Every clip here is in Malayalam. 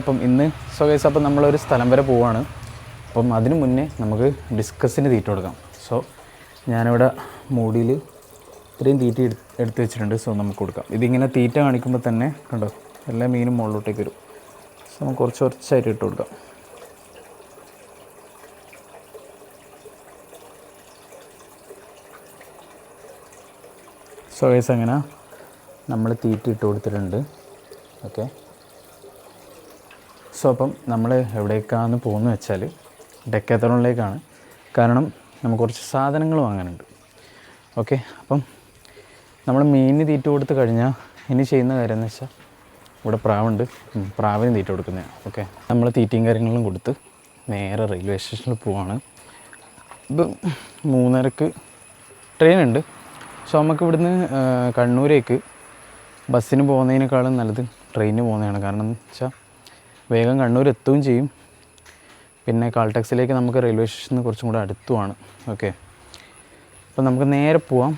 അപ്പം ഇന്ന് ഗൈസ് അപ്പം നമ്മളൊരു സ്ഥലം വരെ പോവുകയാണ്. അപ്പം അതിന് മുന്നേ നമുക്ക് ഡിസ്കസിന് തീറ്റ കൊടുക്കാം. സോ ഞാനിവിടെ മൂടിയിൽ ഇത്രയും തീറ്റ എടുത്ത് വെച്ചിട്ടുണ്ട്. സോ നമുക്ക് കൊടുക്കാം. ഇതിങ്ങനെ തീറ്റ കാണിക്കുമ്പോൾ തന്നെ കണ്ടോ എല്ലാ മീനും മുകളിലോട്ടേക്ക് വരും. സോ നമുക്ക് കുറച്ചായിട്ട് ഇട്ട് കൊടുക്കാം. സോ ഗൈസ് അങ്ങനെ നമ്മൾ തീറ്റ ഇട്ട് കൊടുത്തിട്ടുണ്ട്. ഓക്കെ. സോ അപ്പം നമ്മൾ എവിടേക്കാണ് പോകുന്നത് വെച്ചാൽ ഡെക്കാത്തലോണിലേക്കാണ്. കാരണം നമുക്ക് കുറച്ച് സാധനങ്ങൾ വാങ്ങാനുണ്ട്. ഓക്കെ. അപ്പം നമ്മൾ മീനിന് തീറ്റ കൊടുത്ത് കഴിഞ്ഞാൽ ഇനി ചെയ്യുന്ന കാര്യം എന്ന് വെച്ചാൽ ഇവിടെ പ്രാവുണ്ട്, പ്രാവിന് തീറ്റ കൊടുക്കുന്നതാണ്. ഓക്കെ. നമ്മൾ തീറ്റയും കാര്യങ്ങളും കൊടുത്ത് നേരെ റെയിൽവേ സ്റ്റേഷനിൽ പോവാണ്. ഇപ്പം 3:30 ട്രെയിൻ ഉണ്ട്. സോ നമുക്ക് ഇവിടുന്ന് കണ്ണൂരേക്ക് ബസ്സിന് പോകുന്നതിനേക്കാളും നല്ലത് ട്രെയിനിന് പോകുന്നതാണ്. കാരണം എന്ന് വെച്ചാൽ വേഗം കണ്ണൂർ എത്തുകയും ചെയ്യും. പിന്നെ കാൾടെക്സിലേക്ക് നമുക്ക് റെയിൽവേ സ്റ്റേഷനിൽ കുറച്ചും കൂടെ അടുത്തുമാണ്. ഓക്കെ. അപ്പം നമുക്ക് നേരെ പോവാം.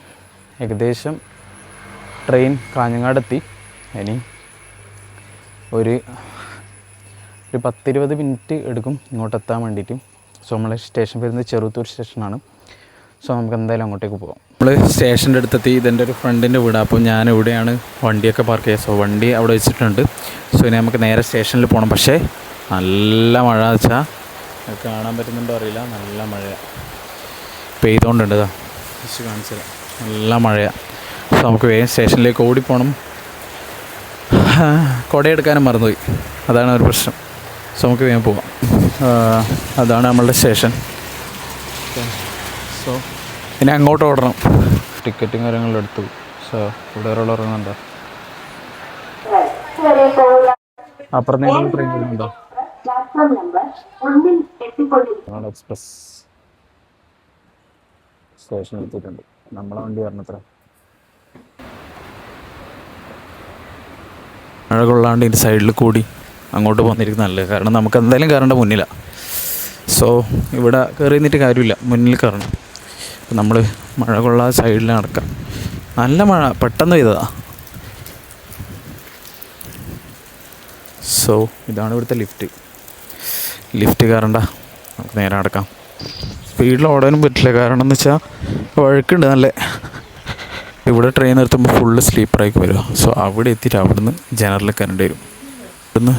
ഏകദേശം ട്രെയിൻ കാഞ്ഞങ്ങാടെത്തി. ഇനി ഒരു 10-20 മിനിറ്റ് എടുക്കും ഇങ്ങോട്ട് എത്താൻ വേണ്ടിയിട്ട്. സോ നമ്മളെ സ്റ്റേഷൻ വരുന്നത് ചെറുത്തൂർ സ്റ്റേഷനാണ്. സോ നമുക്ക് എന്തായാലും അങ്ങോട്ടേക്ക് പോകാം. നമ്മൾ സ്റ്റേഷൻ്റെ അടുത്തെത്തി. ഇതെൻ്റെ ഒരു ഫ്രണ്ടിൻ്റെ വീടാണ്. അപ്പോൾ ഞാൻ ഇവിടെയാണ് വണ്ടിയൊക്കെ പാർക്ക് ചെയ്യുക. സോ വണ്ടി അവിടെ വെച്ചിട്ടുണ്ട്. സോ ഇനി നമുക്ക് നേരെ സ്റ്റേഷനിൽ പോകണം. പക്ഷേ നല്ല മഴ വെച്ചാൽ കാണാൻ പറ്റുന്നുണ്ടോ അറിയില്ല. നല്ല മഴയാണ് പെയ്തുകൊണ്ടുണ്ട്. ഇതാ ജസ്റ്റ് കാണിച്ചത് നല്ല മഴയാണ്. സോ നമുക്ക് വേഗം സ്റ്റേഷനിലേക്ക് ഓടിപ്പോണം. കുടയെടുക്കാനും മറന്നുപോയി. അതാണ് ഒരു പ്രശ്നം. സോ നമുക്ക് വേഗം പോകാം. അതാണ് നമ്മളുടെ സ്റ്റേഷൻ. സോ ഇനി അങ്ങോട്ട് ഓടണം. ടിക്കറ്റും കാര്യങ്ങളും എടുത്തു. സോ ഇവിടെ ഒരാൾ ഇറങ്ങുന്നുണ്ടോ? അപ്പുറത്തേക്ക് ട്രെയിൻ വരുന്നുണ്ടോ? എക്സ്പ്രസ് സ്റ്റേഷൻ എത്തിയിട്ടുണ്ട്. നമ്മളെ വണ്ടി വരണത്ര മഴ കൊള്ളാണ്ട് ഇതിൻ്റെ സൈഡിൽ കൂടി അങ്ങോട്ട് പോകുന്നിരിക്കും നല്ലത്. കാരണം നമുക്ക് എന്തായാലും കയറേണ്ട മുന്നിലാണ്. സോ ഇവിടെ കയറി നിന്നിട്ട് കാര്യമില്ല, മുന്നിൽ കയറണം. അപ്പം നമ്മൾ മഴ കൊള്ളാതെ സൈഡിൽ നടക്കാം. നല്ല മഴ പെട്ടെന്ന് പെയ്തതാ. സോ ഇതാണ് ഇവിടുത്തെ ലിഫ്റ്റ് കയറണ്ട, നമുക്ക് നേരെ നടക്കാം. സ്പീഡിൽ ഓടാനും പറ്റില്ല. കാരണം എന്ന് വെച്ചാൽ വഴുക്കുണ്ട് നല്ല. ഇവിടെ ട്രെയിൻ നിർത്തുമ്പോൾ ഫുള്ള് സ്ലീപ്പറായിക്ക് വരിക. സോ അവിടെ എത്തിയിട്ട് അവിടുന്ന് ജനറലിൽ കയറേണ്ടി വരും. ഇവിടുന്ന്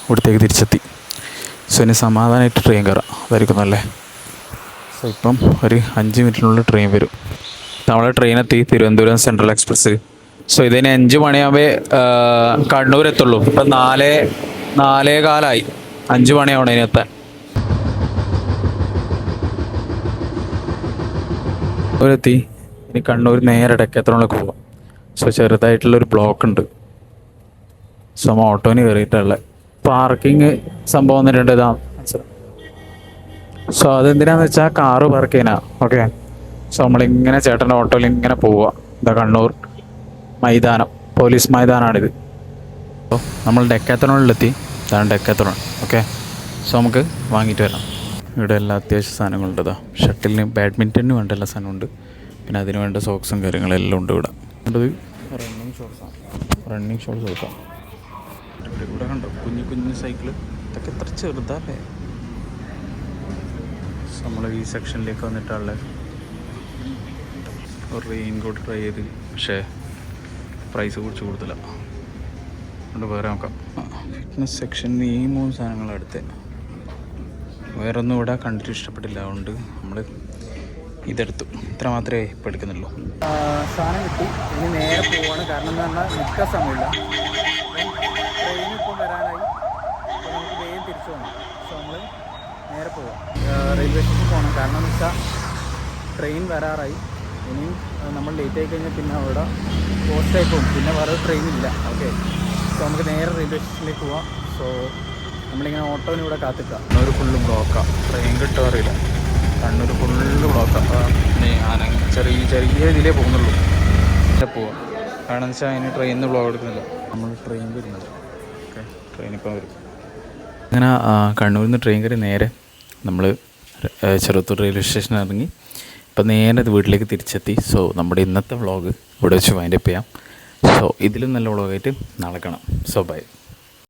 ഇവിടത്തേക്ക് തിരിച്ചെത്തി. സോ ഇനി സമാധാനമായിട്ട് ട്രെയിൻ കയറാം. അതായിരിക്കും നല്ലേ. സോ ഇപ്പം ഒരു 5 മിനിറ്റിനുള്ളിൽ ട്രെയിൻ വരും. നമ്മളെ ട്രെയിനെത്തി തിരുവനന്തപുരം സെൻട്രൽ എക്സ്പ്രസ്. സോ ഇതിന് 5 മണിയാകുമ്പോൾ കണ്ണൂർ എത്തുള്ളൂ. ഇപ്പം 4:15 5 മണിയാവണം ഇനി എത്താൻ. എത്തി. ഇനി കണ്ണൂർ നേരെ ഡെക്കാത്തലോണിലേക്ക് പോകാം. സോ ചെറുതായിട്ടുള്ളൊരു ബ്ലോക്ക് ഉണ്ട്. സോ ഓട്ടോന് കയറിയിട്ടുള്ള പാർക്കിങ് സംഭവം വന്നിട്ടുണ്ട്. ഇതാ സോ അതെന്തിനാന്ന് വെച്ചാൽ കാറ് പാർക്ക് ചെയ്യാനാ. ഓക്കെ. സോ നമ്മളിങ്ങനെ ചേട്ടൻ്റെ ഓട്ടോയിൽ ഇങ്ങനെ പോവുക. ഇതാ കണ്ണൂർ മൈതാനം, പോലീസ് മൈതാനാണിത്. അപ്പോൾ നമ്മൾ ഡെക്കാത്തലോണിലെത്തി. ഇതാണ് ഡെക്കാത്തലോൺ. ഓക്കെ. സോ നമുക്ക് വാങ്ങിയിട്ട് വരാം. ഇവിടെ എല്ലാ അത്യാവശ്യ സാധനങ്ങളുണ്ട്. ഇതാ ഷട്ടിലിന് ബാഡ്മിൻ്റണിന് വേണ്ട എല്ലാ സാധനമുണ്ട്. പിന്നെ അതിന് വേണ്ട സോക്സും കാര്യങ്ങളെല്ലാം ഉണ്ട് ഇവിടെ. റണ്ണിങ് ഷോർട്സ് നോക്കാം. ഇവിടെ കണ്ടോ കുഞ്ഞു സൈക്കിള്. ഇതൊക്കെ എത്ര ചെറുതല്ലേ. നമ്മൾ ഈ സെക്ഷനിലേക്ക് വന്നിട്ടുള്ള ഒരു റെയിൻ കോട്ട് ട്രൈ ചെയ്ത്. പക്ഷേ പ്രൈസ് കുറച്ച് കൂടുതലാണ്. അതുകൊണ്ട് വേറെ നോക്കാം. ഫിറ്റ്നസ് സെക്ഷനിൽ ഈ 3 സാധനങ്ങളാണ് എടുത്തത്. വേറൊന്നും ഇവിടെ കണ്ടിട്ട് ഇഷ്ടപ്പെട്ടില്ല. അതുകൊണ്ട് നമ്മൾ ഇതെടുത്തു. ഇത്ര മാത്രമേ ഇപ്പോൾ എടുക്കുന്നുള്ളൂ. സാധനം കിട്ടി. ഇനി നേരെ പോവാണ്. കാരണം എന്ന് പറഞ്ഞാൽ നിൽക്കാൻ സമയമില്ല. ട്രെയിൻ ഇപ്പം വരാനായി. അപ്പോൾ നമുക്ക് വേഗം തിരിച്ചു പോകണം. സോ നമ്മൾ നേരെ പോവാം. റെയിൽവേ സ്റ്റേഷനിൽ പോകണം. കാരണം എന്ന് വെച്ചാൽ ട്രെയിൻ വരാറായി. ഇനിയും നമ്മൾ ലേറ്റ് ആയി കഴിഞ്ഞാൽ പിന്നെ അവിടെ പോസ്റ്റായി പോകും. പിന്നെ വേറെ ട്രെയിൻ ഇല്ല. ഓക്കെ. സോ നമുക്ക് നേരെ റെയിൽവേ സ്റ്റേഷനിലേക്ക് പോവാം. സോ നമ്മളിങ്ങനെ ഓട്ടോന് ഇവിടെ കാത്തിക്കുക. കണ്ണൂർ ഫുള്ള് ബ്ലോക്കാണ്. ട്രെയിൻ കിട്ടുക അറിയില്ല. കണ്ണൂർ ഫുള്ള് ബ്ലോക്കാണ്. ചെറിയ ഇതിലേ പോകുന്നുള്ളൂ. പോവാം. കാരണം എന്ന് വെച്ചാൽ അതിന് ട്രെയിനിൽ നിന്ന് ബ്ലോക്ക് എടുക്കുന്നില്ല. നമ്മൾ ട്രെയിൻ വരുന്നുണ്ട്. ഓക്കെ. ട്രെയിൻ ഇപ്പം വരും. അങ്ങനെ കണ്ണൂരിൽ നിന്ന് ട്രെയിൻ കയറി നേരെ നമ്മൾ ചെറുത്തൂർ റെയിൽവേ സ്റ്റേഷനിൽ ഇറങ്ങി. ഇപ്പം നേരെ വീട്ടിലേക്ക് തിരിച്ചെത്തി. സോ നമ്മുടെ ഇന്നത്തെ വ്ളോഗ് ഇവിടെ വെച്ച് വൈൻഡപ്പ് ചെയ്യാം. സോ ഇതിലും നല്ല വ്ളോഗായിട്ട് നാളെ കാണാം. So by.